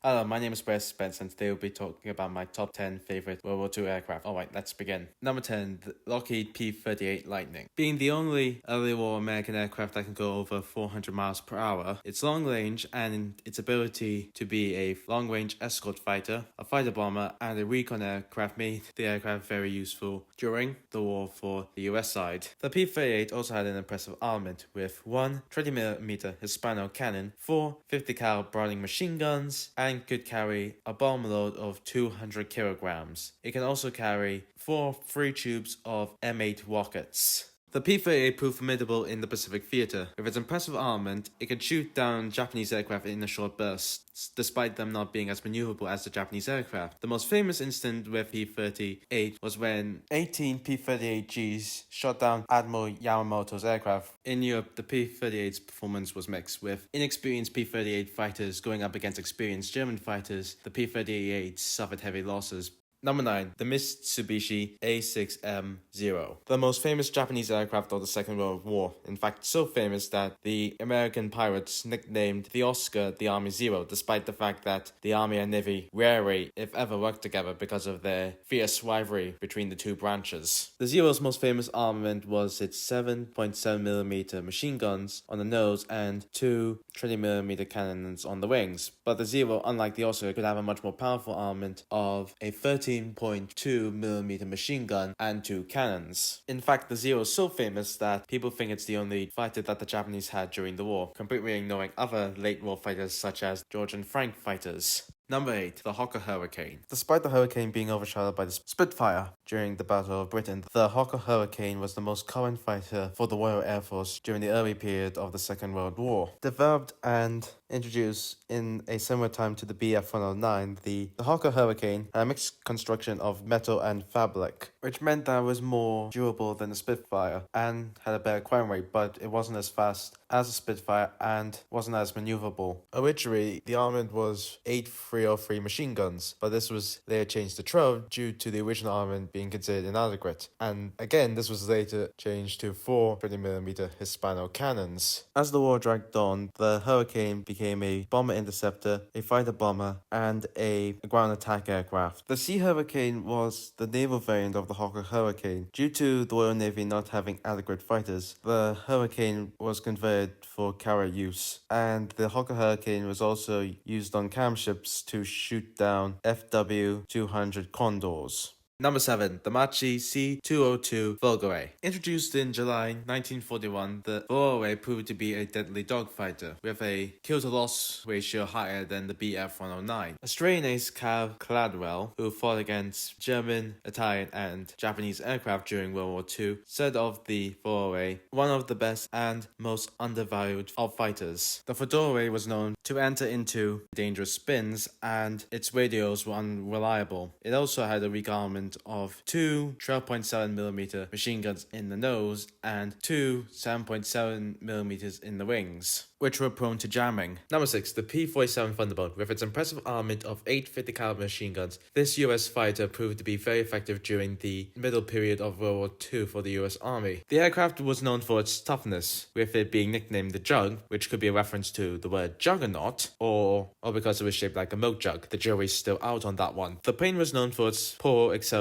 Hello, my name is Spence, and today we'll be talking about my top 10 favorite World War II aircraft. Alright, let's begin. Number 10, the Lockheed P-38 Lightning. Being the only early war American aircraft that can go over 400 miles per hour, its long range and its ability to be a long-range escort fighter, a fighter bomber, and a recon aircraft made the aircraft very useful during the war for the US side. The P-38 also had an impressive armament with one 20mm Hispano cannon, four 50 cal Browning machine guns, and could carry a bomb load of 200 kilograms. It can also carry 4 free tubes of M8 rockets. The P-38 proved formidable in the Pacific Theater. With its impressive armament, it could shoot down Japanese aircraft in a short burst, despite them not being as maneuverable as the Japanese aircraft. The most famous incident with P-38 was when 18 P-38Gs shot down Admiral Yamamoto's aircraft. In Europe, the P-38's performance was mixed, with inexperienced P-38 fighters going up against experienced German fighters. The P-38 suffered heavy losses. Number 9, the Mitsubishi A6M0. The most famous Japanese aircraft of the Second World War. In fact, so famous that the American pirates nicknamed the Oscar the Army Zero, despite the fact that the Army and Navy rarely, if ever, worked together because of their fierce rivalry between the two branches. The Zero's most famous armament was its 7.7mm machine guns on the nose and two 20mm cannons on the wings. But the Zero, unlike the Oscar, could have a much more powerful armament of a 13.2mm machine gun and two cannons. In fact, the Zero is so famous that people think it's the only fighter that the Japanese had during the war, completely ignoring other late war fighters such as George and Frank fighters. Number 8, the Hawker Hurricane. Despite the Hurricane being overshadowed by the Spitfire during the Battle of Britain, the Hawker Hurricane was the most common fighter for the Royal Air Force during the early period of the Second World War. Developed and introduced in a similar time to the BF-109, the Hawker Hurricane had a mixed construction of metal and fabric, which meant that it was more durable than the Spitfire and had a better climb rate, but it wasn't as fast as the Spitfire and wasn't as maneuverable. Originally, the armament was 8 303 machine guns, but this was later changed to 12 due to the original armament being considered inadequate. And again, this was later changed to 4 20mm Hispano cannons. As the war dragged on, the Hurricane became a bomber interceptor, a fighter bomber, and a ground attack aircraft. The Sea Hurricane was the naval variant of the Hawker Hurricane. Due to the Royal Navy not having adequate fighters, the Hurricane was converted for carrier use, and the Hawker Hurricane was also used on camships to shoot down ww2 Condors. Number 7, the Machi C202 Vulgare. Introduced in July 1941, the Vulgare proved to be a deadly dogfighter, with a kill-to-loss ratio higher than the BF-109. Australian ace Cav Cladwell, who fought against German, Italian, and Japanese aircraft during World War II, said of the Vulgare, one of the best and most undervalued of fighters. The Vulgare was known to enter into dangerous spins, and its radios were unreliable. It also had a weak armament of two 12.7mm machine guns in the nose and two 7.7mm in the wings, which were prone to jamming. Number 6, the P47 Thunder B. With its impressive armament of 8 50 caliber machine guns, this US fighter proved to be very effective during the middle period of World War II for the US Army. The aircraft was known for its toughness, with it being nicknamed the Jug, which could be a reference to the word juggernaut, or because it was shaped like a milk jug. The jury's still out on that one. The plane was known for its poor acceleration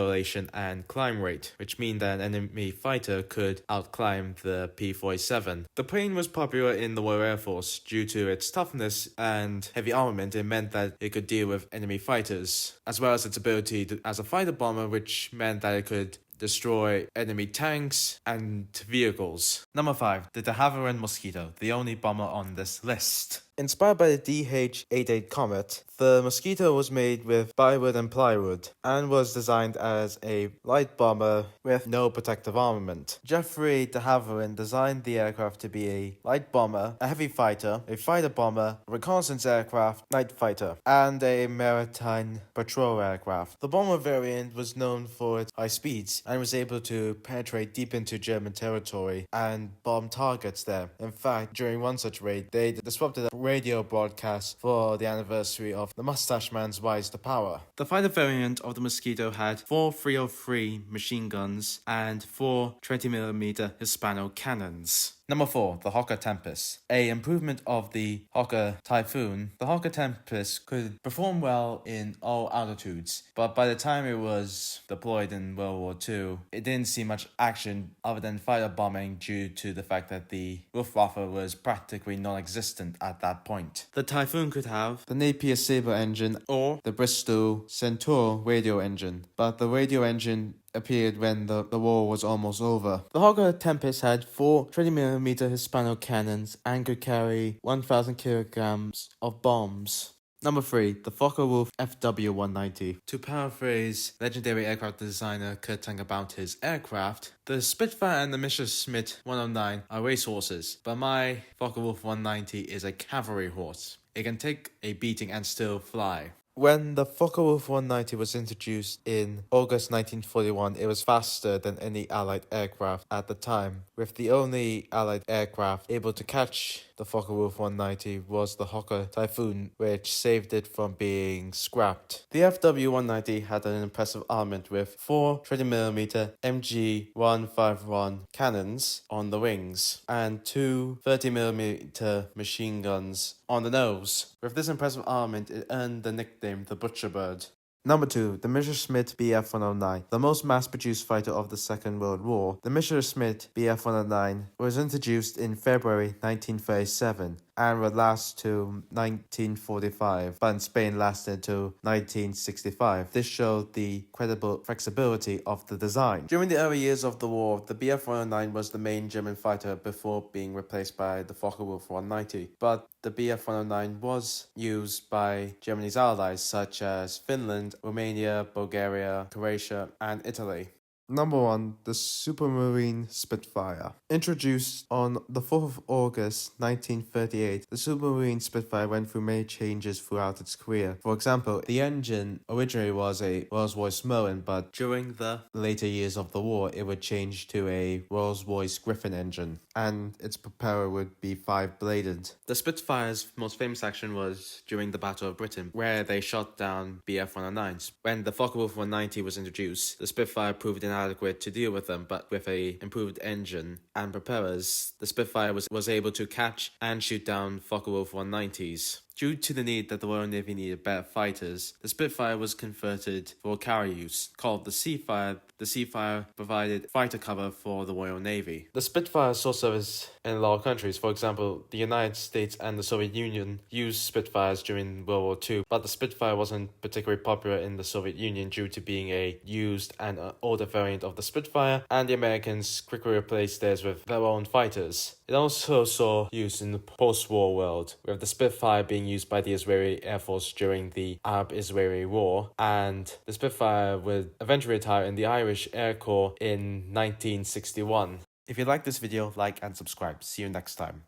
and climb rate, which means that an enemy fighter could outclimb the P-47. The plane was popular in the Royal Air Force due to its toughness and heavy armament. It meant that it could deal with enemy fighters, as well as its ability as a fighter bomber, which meant that it could destroy enemy tanks and vehicles. Number 5, the Devon Mosquito, the only bomber on this list. Inspired by the DH-88 Comet, the Mosquito was made with plywood and plywood and was designed as a light bomber with no protective armament. Jeffrey de Havilland designed the aircraft to be a light bomber, a heavy fighter, a fighter bomber, a reconnaissance aircraft, night fighter, and a maritime patrol aircraft. The bomber variant was known for its high speeds and was able to penetrate deep into German territory and bomb targets there. In fact, during one such raid, they disrupted a radio broadcast for the anniversary of the Mustache Man's rise to power. The fighter variant of the Mosquito had 4 303 machine guns and 4 20mm Hispano cannons. Number 4, the Hawker Tempest. A improvement of the Hawker Typhoon, the Hawker Tempest could perform well in all altitudes, but by the time it was deployed in World War II, it didn't see much action other than fighter bombing due to the fact that the Luftwaffe was practically non-existent at that point. The Typhoon could have the Napier Sabre engine or the Bristol Centaur radio engine, but the radio engine appeared when the war was almost over. The Hawker Tempest had 4 20mm Hispano cannons and could carry 1,000 kilograms of bombs. Number 3, the Focke-Wulf FW190. To paraphrase legendary aircraft designer Kurt Tank about his aircraft, the Spitfire and the Messerschmitt 109 are racehorses, but my Focke-Wulf 190 is a cavalry horse. It can take a beating and still fly. When the Focke-Wulf 190 was introduced in August 1941, it was faster than any Allied aircraft at the time, with the only Allied aircraft able to catch the Focke-Wulf 190 was the Hawker Typhoon, which saved it from being scrapped. The FW-190 had an impressive armament with 4 20mm MG151 cannons on the wings and 2 30mm machine guns on the nose. With this impressive armament, it earned the nickname the Butcher Bird. Number 2, the Messerschmitt Bf-109, the most mass-produced fighter of the Second World War. The Messerschmitt Bf-109 was introduced in February 1937 and would last to 1945, but in Spain lasted to 1965. This showed the credible flexibility of the design. During the early years of the war, the Bf-109 was the main German fighter before being replaced by the Focke-Wulf 190, but the Bf-109 was used by Germany's allies such as Finland, Romania, Bulgaria, Croatia, and Italy. Number 1, the Supermarine Spitfire. Introduced on the 4th of August 1938, the Supermarine Spitfire went through many changes throughout its career. For example, the engine originally was a Rolls-Royce Merlin, but during the later years of the war, it would change to a Rolls-Royce Griffin engine, and its propeller would be 5-bladed. The Spitfire's most famous action was during the Battle of Britain, where they shot down Bf-109s. When the Focke-Wulf 190 was introduced, the Spitfire proved inadequate to deal with them, but with a improved engine and propellers, the Spitfire was able to catch and shoot down Focke-Wulf 190s. Due to the need that the Royal Navy needed better fighters, the Spitfire was converted for carrier use. Called the Seafire, the Seafire provided fighter cover for the Royal Navy. The Spitfire saw service in a lot of countries. For example, the United States and the Soviet Union used Spitfires during World War II, but the Spitfire wasn't particularly popular in the Soviet Union due to being a used and older variant of the Spitfire, and the Americans quickly replaced theirs with their own fighters. It also saw use in the post-war world, with the Spitfire being used by the Israeli Air Force during the Arab-Israeli War, and the Spitfire would eventually retire in the Irish Air Corps in 1961. If you like this video, like and subscribe. See you next time.